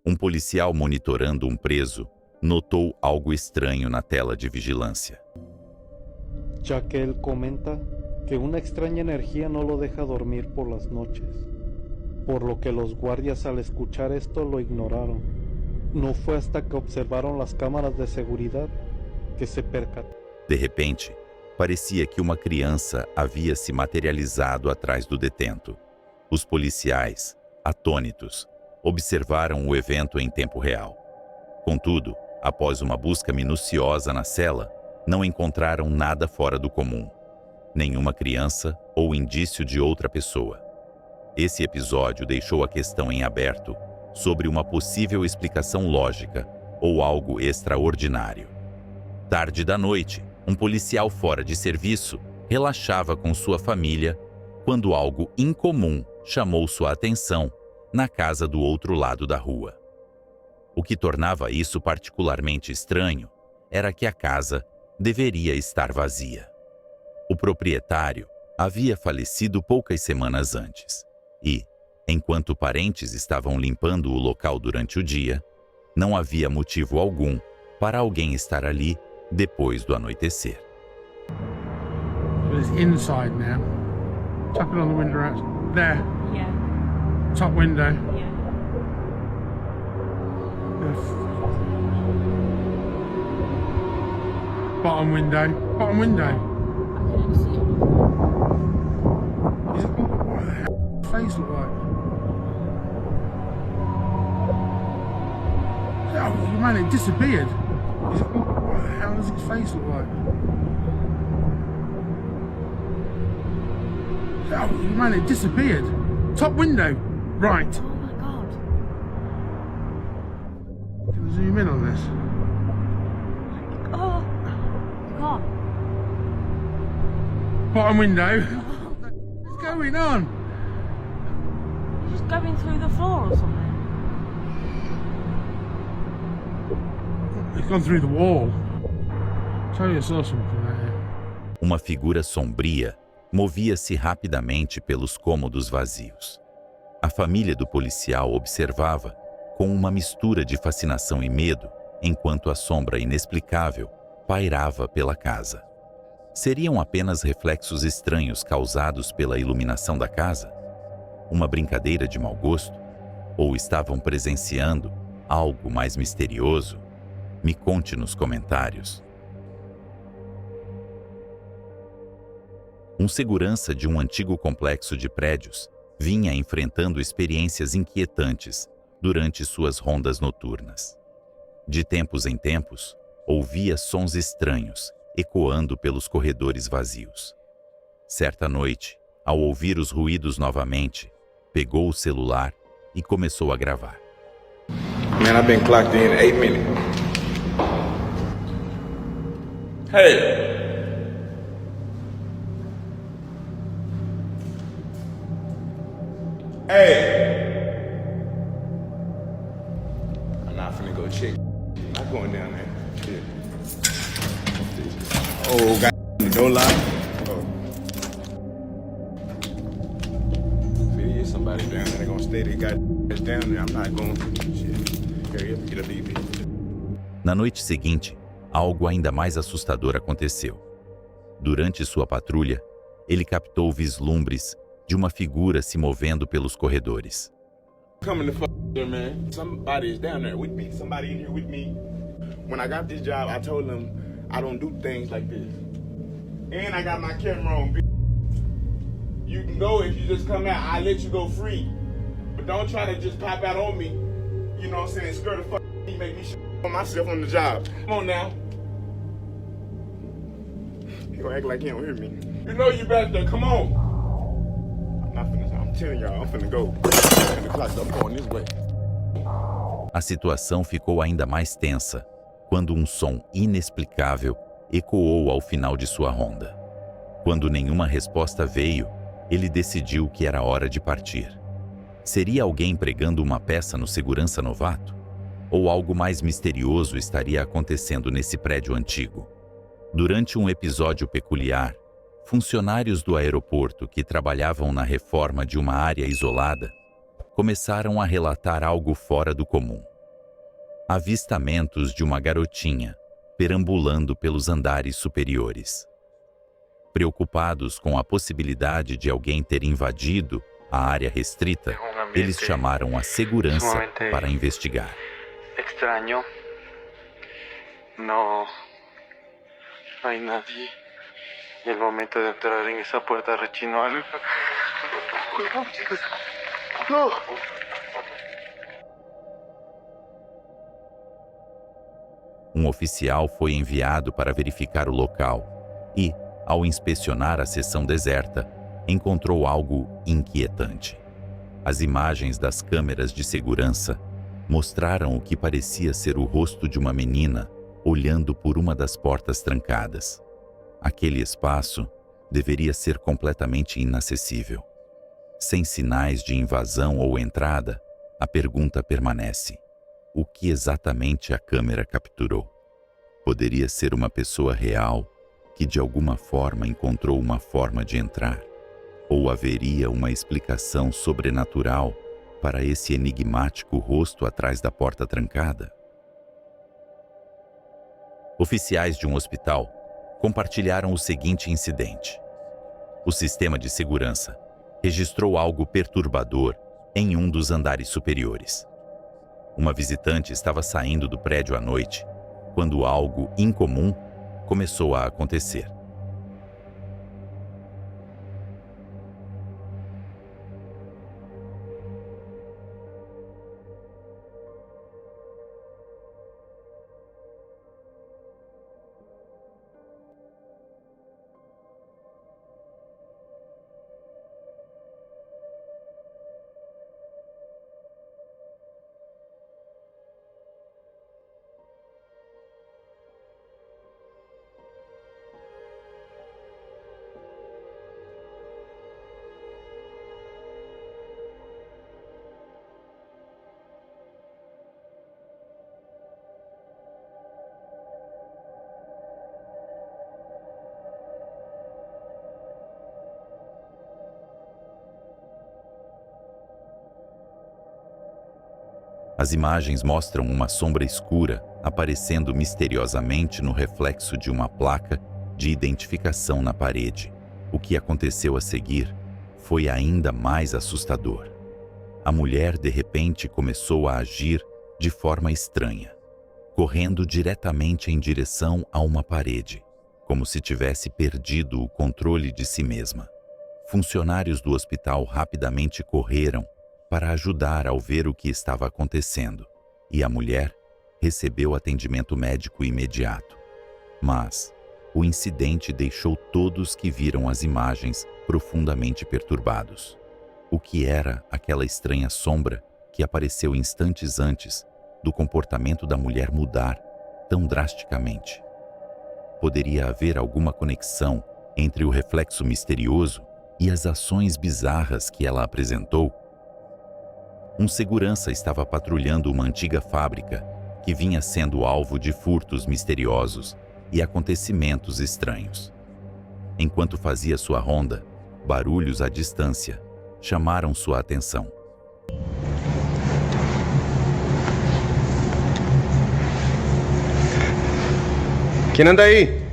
Um policial monitorando um preso notou algo estranho na tela de vigilância. Ya que él comenta que una extraña energía no lo deja dormir por las noches, por lo que los guardias al escuchar esto lo ignoraron. No fue hasta que observaron las cámaras de seguridad que se percataron. De repente, parecia que uma criança havia se materializado atrás do detento. Os policiais, atônitos, observaram o evento em tempo real. Contudo, após uma busca minuciosa na cela, não encontraram nada fora do comum. Nenhuma criança ou indício de outra pessoa. Esse episódio deixou a questão em aberto sobre uma possível explicação lógica ou algo extraordinário. Tarde da noite, um policial fora de serviço relaxava com sua família quando algo incomum chamou sua atenção na casa do outro lado da rua. O que tornava isso particularmente estranho era que a casa deveria estar vazia. O proprietário havia falecido poucas semanas antes e, enquanto parentes estavam limpando o local durante o dia, não havia motivo algum para alguém estar ali depois do anoitecer. It's inside now. Tap it on the window out there. Yeah. Top window. Yeah. Bottom window. Bottom window. I can't see it. What the hell does his face look like? Oh, man, it disappeared. What the hell does his face look like? Oh, man, it disappeared. Top window. Right. Oh my god. Can I zoom in on this? Oh. God. Bottom window. What's going on? You're just going through the floor or something. It's gone through the wall. Tell you I saw something out here. Uma figura sombria movia-se rapidamente pelos cômodos vazios. A família do policial observava com uma mistura de fascinação e medo, enquanto a sombra inexplicável pairava pela casa. Seriam apenas reflexos estranhos causados pela iluminação da casa? Uma brincadeira de mau gosto? Ou estavam presenciando algo mais misterioso? Me conte nos comentários. Um segurança de um antigo complexo de prédios vinha enfrentando experiências inquietantes durante suas rondas noturnas. De tempos em tempos, ouvia sons estranhos ecoando pelos corredores vazios. Certa noite, ao ouvir os ruídos novamente, pegou o celular e começou a gravar. Man, I've been clocked in 8 minutes. Hey! Hey! I'm not finna go check. I'm not going down there. Shit. Oh, got the door locked. Oh. See, somebody down there. They gonna stay. They got down there. I'm not going. Shit. Hurry up, get a leave. Na noite seguinte, algo ainda mais assustador aconteceu. Durante sua patrulha, ele captou vislumbres de uma figura se movendo pelos corredores. Coming to fuck there, man. Somebody is down there with me. Somebody in here with me. When I got this job, I told them I don't do things like this. And I got my camera on. You can go if you just come out. I let you go free. But don't try to just pop out on me. You know what I'm saying? Skirt the fuck me, make me shit on myself on the job. Come on now. He gonna act like he don't hear me. You know you better. Come on. I'm telling y'all, I'm finna go. I'm going this way. A situação ficou ainda mais tensa quando um som inexplicável ecoou ao final de sua ronda. Quando nenhuma resposta veio, ele decidiu que era hora de partir. Seria alguém pregando uma peça no segurança novato? Ou algo mais misterioso estaria acontecendo nesse prédio antigo? Durante um episódio peculiar, funcionários do aeroporto que trabalhavam na reforma de uma área isolada começaram a relatar algo fora do comum. avistamentos de uma garotinha perambulando pelos andares superiores. Preocupados com a possibilidade de alguém ter invadido a área restrita, eles chamaram a segurança para investigar. Extraño. No hay nadie. Y el momento de entrar en esa puerta rechinó algo. No. Um oficial foi enviado para verificar o local e, ao inspecionar a seção deserta, encontrou algo inquietante. As imagens das câmeras de segurança mostraram o que parecia ser o rosto de uma menina olhando por uma das portas trancadas. Aquele espaço deveria ser completamente inacessível. Sem sinais de invasão ou entrada, a pergunta permanece: o que exatamente a câmera capturou? Poderia ser uma pessoa real que de alguma forma encontrou uma forma de entrar? Ou haveria uma explicação sobrenatural para esse enigmático rosto atrás da porta trancada? Oficiais de um hospital compartilharam o seguinte incidente. O sistema de segurança registrou algo perturbador em um dos andares superiores. Uma visitante estava saindo do prédio à noite, quando algo incomum começou a acontecer. As imagens mostram uma sombra escura aparecendo misteriosamente no reflexo de uma placa de identificação na parede. O que aconteceu a seguir foi ainda mais assustador. A mulher de repente começou a agir de forma estranha, correndo diretamente em direção a uma parede, como se tivesse perdido o controle de si mesma. Funcionários do hospital rapidamente correram para ajudar ao ver o que estava acontecendo, e a mulher recebeu atendimento médico imediato. Mas o incidente deixou todos que viram as imagens profundamente perturbados. O que era aquela estranha sombra que apareceu instantes antes do comportamento da mulher mudar tão drasticamente? Poderia haver alguma conexão entre o reflexo misterioso e as ações bizarras que ela apresentou? Um segurança estava patrulhando uma antiga fábrica que vinha sendo alvo de furtos misteriosos e acontecimentos estranhos. Enquanto fazia sua ronda, barulhos à distância chamaram sua atenção. ¿Quién anda ahí?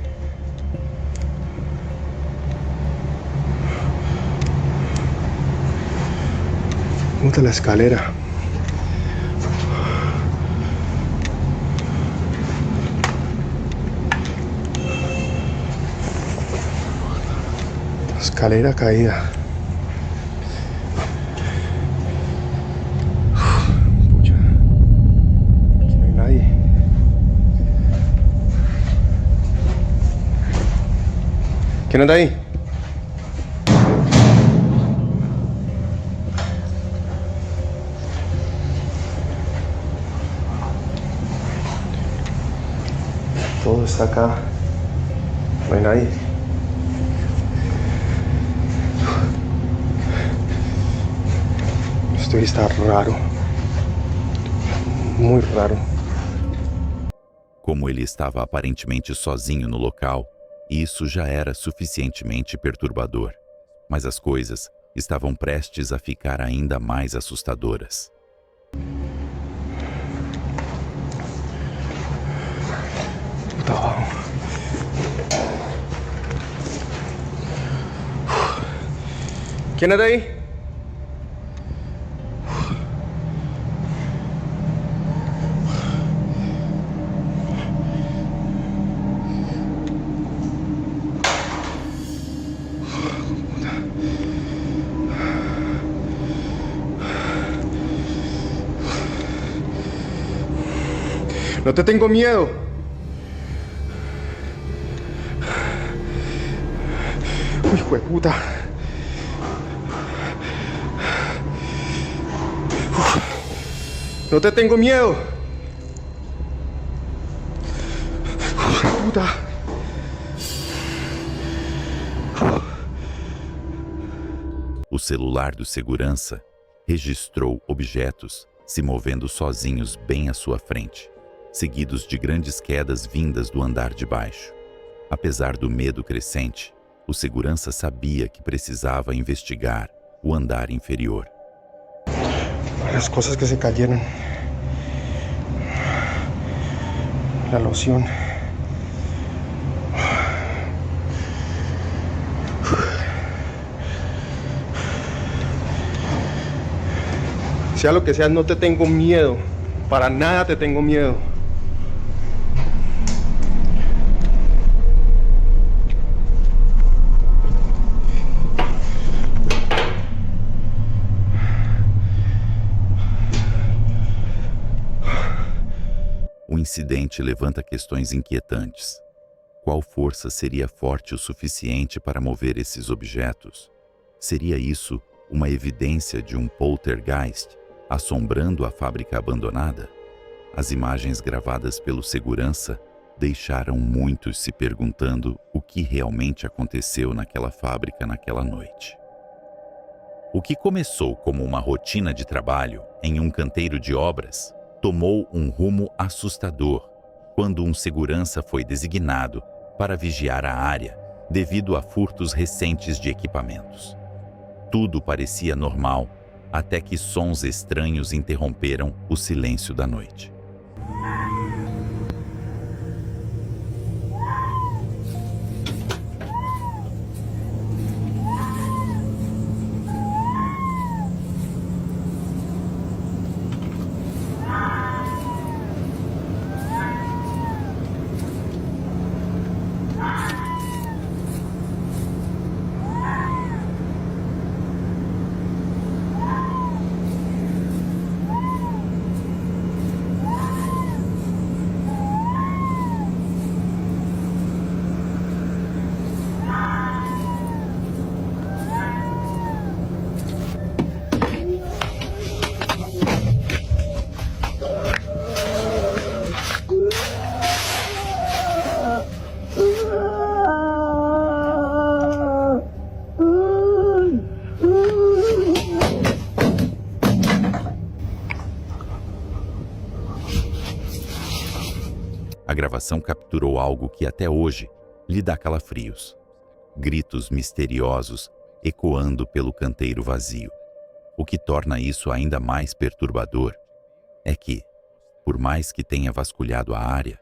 Gusta la escalera. Escalera caída. Pucha. Aquí no hay nadie. ¿Quién anda ahí? Todo está acá. No hay nadie. Esto está raro. Muy raro. Como ele estava aparentemente sozinho no local, isso já era suficientemente perturbador. Mas as coisas estavam prestes a ficar ainda mais assustadoras. ¿Quién era ahí? No te tengo miedo. Uy, hijo de puta. No te tengo miedo. Puta. O celular do segurança registrou objetos se movendo sozinhos bem à sua frente, seguidos de grandes quedas vindas do andar de baixo. Apesar do medo crescente, o segurança sabia que precisava investigar o andar inferior. Las cosas que se cayeron. La loción. Sea lo que sea, no te tengo miedo. Para nada te tengo miedo. O incidente levanta questões inquietantes. Qual força seria forte o suficiente para mover esses objetos? Seria isso uma evidência de um poltergeist assombrando a fábrica abandonada? As imagens gravadas pelo segurança deixaram muitos se perguntando o que realmente aconteceu naquela fábrica naquela noite. O que começou como uma rotina de trabalho em um canteiro de obras tomou um rumo assustador quando um segurança foi designado para vigiar a área devido a furtos recentes de equipamentos. Tudo parecia normal até que sons estranhos interromperam o silêncio da noite. A gravação capturou algo que até hoje lhe dá calafrios. Gritos misteriosos ecoando pelo canteiro vazio. O que torna isso ainda mais perturbador é que, por mais que tenha vasculhado a área,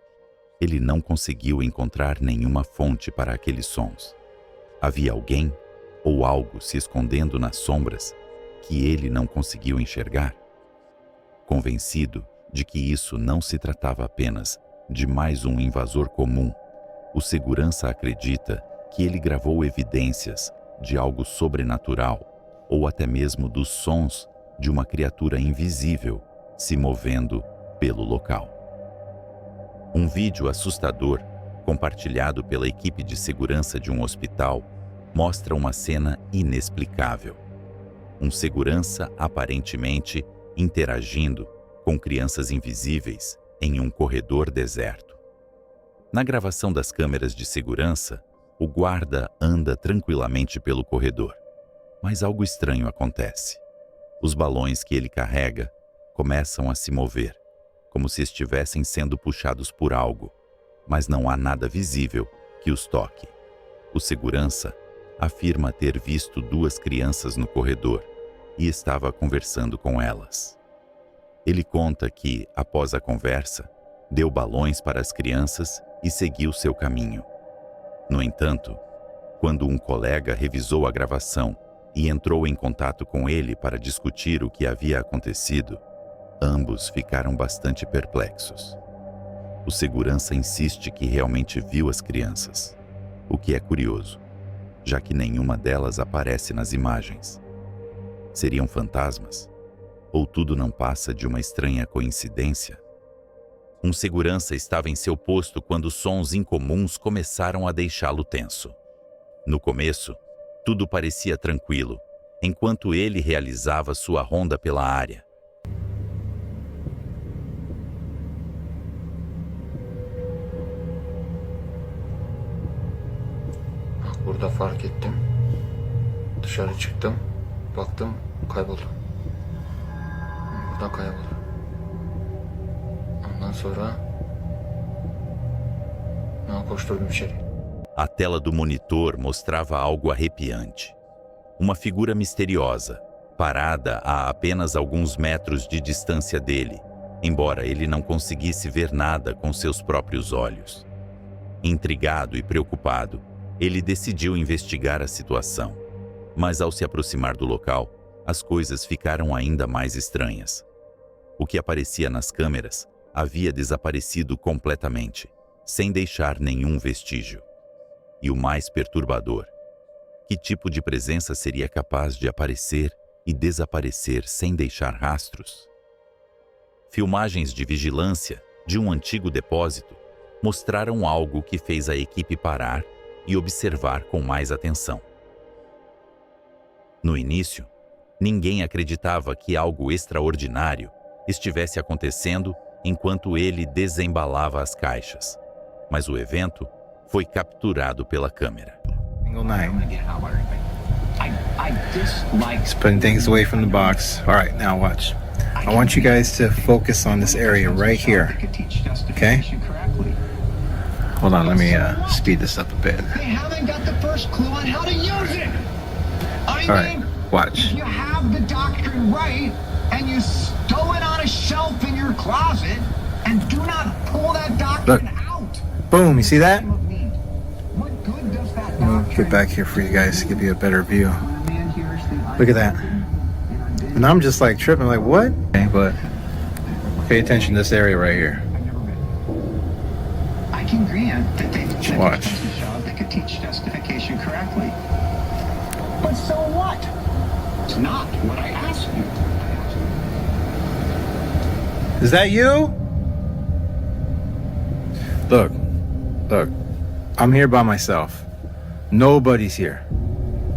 ele não conseguiu encontrar nenhuma fonte para aqueles sons. Havia alguém ou algo se escondendo nas sombras que ele não conseguiu enxergar? Convencido de que isso não se tratava apenas de mais um invasor comum, o segurança acredita que ele gravou evidências de algo sobrenatural ou até mesmo dos sons de uma criatura invisível se movendo pelo local. Um vídeo assustador, compartilhado pela equipe de segurança de um hospital, mostra uma cena inexplicável. Um segurança aparentemente interagindo com crianças invisíveis em um corredor deserto. Na gravação das câmeras de segurança, o guarda anda tranquilamente pelo corredor, mas algo estranho acontece. Os balões que ele carrega começam a se mover, como se estivessem sendo puxados por algo, mas não há nada visível que os toque. O segurança afirma ter visto duas crianças no corredor e estava conversando com elas. Ele conta que, após a conversa, deu balões para as crianças e seguiu seu caminho. No entanto, quando um colega revisou a gravação e entrou em contato com ele para discutir o que havia acontecido, ambos ficaram bastante perplexos. O segurança insiste que realmente viu as crianças, o que é curioso, já que nenhuma delas aparece nas imagens. Seriam fantasmas? Ou tudo não passa de uma estranha coincidência? Um segurança estava em seu posto quando sons incomuns começaram a deixá-lo tenso. No começo, tudo parecia tranquilo, enquanto ele realizava sua ronda pela área. Burada fark ettim. Dışarı çıktım. Baktım kayboldu. Buradan kayboldu. Ondan sonra koşturdum içeri. A tela do monitor mostrava algo arrepiante. Uma figura misteriosa, parada a apenas alguns metros de distância dele, embora ele não conseguisse ver nada com seus próprios olhos. Intrigado e preocupado, ele decidiu investigar a situação. Mas ao se aproximar do local, as coisas ficaram ainda mais estranhas. O que aparecia nas câmeras havia desaparecido completamente, sem deixar nenhum vestígio. E o mais perturbador, que tipo de presença seria capaz de aparecer e desaparecer sem deixar rastros? Filmagens de vigilância de um antigo depósito mostraram algo que fez a equipe parar e observar com mais atenção. No início, ninguém acreditava que algo extraordinário estivesse acontecendo enquanto ele desembalava as caixas, mas o evento foi capturado pela câmera. He's putting things away from the box. All right, now watch. I want you guys to focus on this area right here. Okay? Hold on, let me speed this up a bit. They haven't got the first clue on how to use it. All right, watch. If you have the doctrine right and you stow it on a shelf in your closet and do not pull that doctrine out. Boom, you see that? What good does that Let me doctrine? get back here for you guys to give you a better view. Look at that. And I'm just like tripping, like what? Okay, but pay attention to this area right here. I can grant that they Watch. they could teach justification correctly. But so what? It's not what I asked you. Is that you? Look, I'm here by myself. Nobody's here.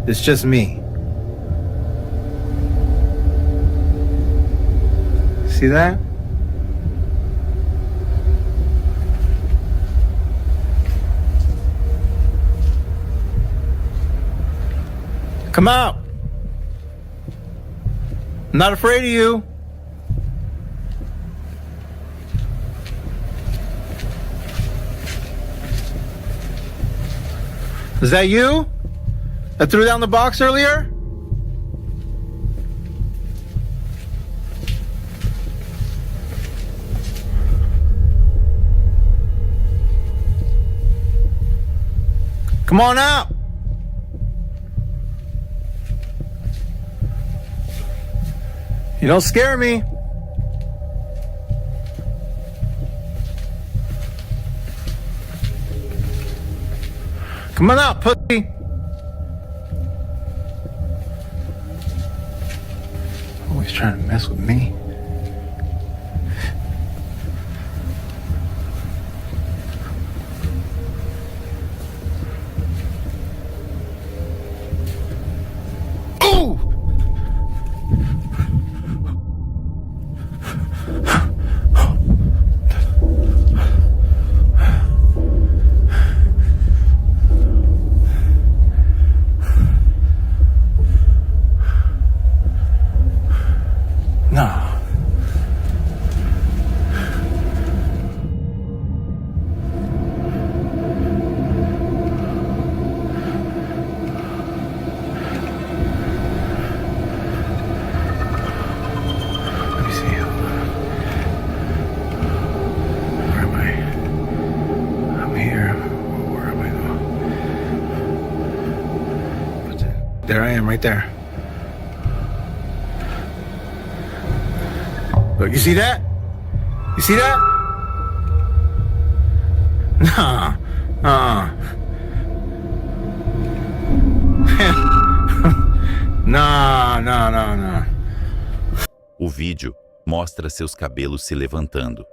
It's just me. See that? Come out. I'm not afraid of you. Is that you that threw down the box earlier? Come on out. You don't scare me. Come on out, pussy. Always trying to mess with me. Ooh! No. Let me see. Where am I? I'm here. Where am I though? There I am, right there. You see that? You see that? Nah. Nah. O vídeo mostra seus cabelos se levantando,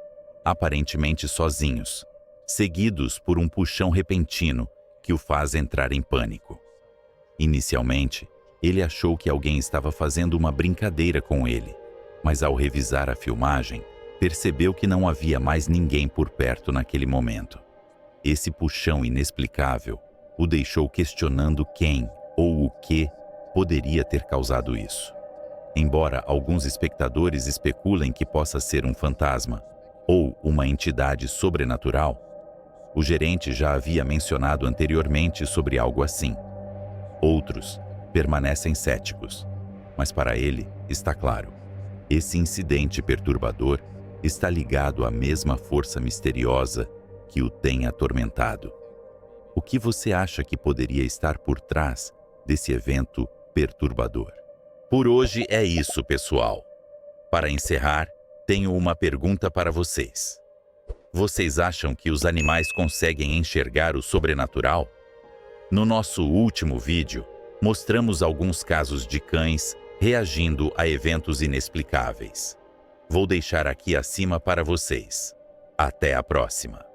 aparentemente sozinhos, seguidos por um puxão repentino que o faz entrar em pânico. Inicialmente, ele achou que alguém estava fazendo uma brincadeira com ele, mas ao revisar a filmagem, percebeu que não havia mais ninguém por perto naquele momento. Esse puxão inexplicável o deixou questionando quem ou o que poderia ter causado isso. Embora alguns espectadores especulem que possa ser um fantasma ou uma entidade sobrenatural, o gerente já havia mencionado anteriormente sobre algo assim. Outros permanecem céticos, mas para ele está claro, esse incidente perturbador está ligado à mesma força misteriosa que o tem atormentado. O que você acha que poderia estar por trás desse evento perturbador? Por hoje é isso, pessoal. Para encerrar, tenho uma pergunta para vocês. Vocês acham que os animais conseguem enxergar o sobrenatural? No nosso último vídeo, mostramos alguns casos de cães reagindo a eventos inexplicáveis. Vou deixar aqui acima para vocês. Até a próxima!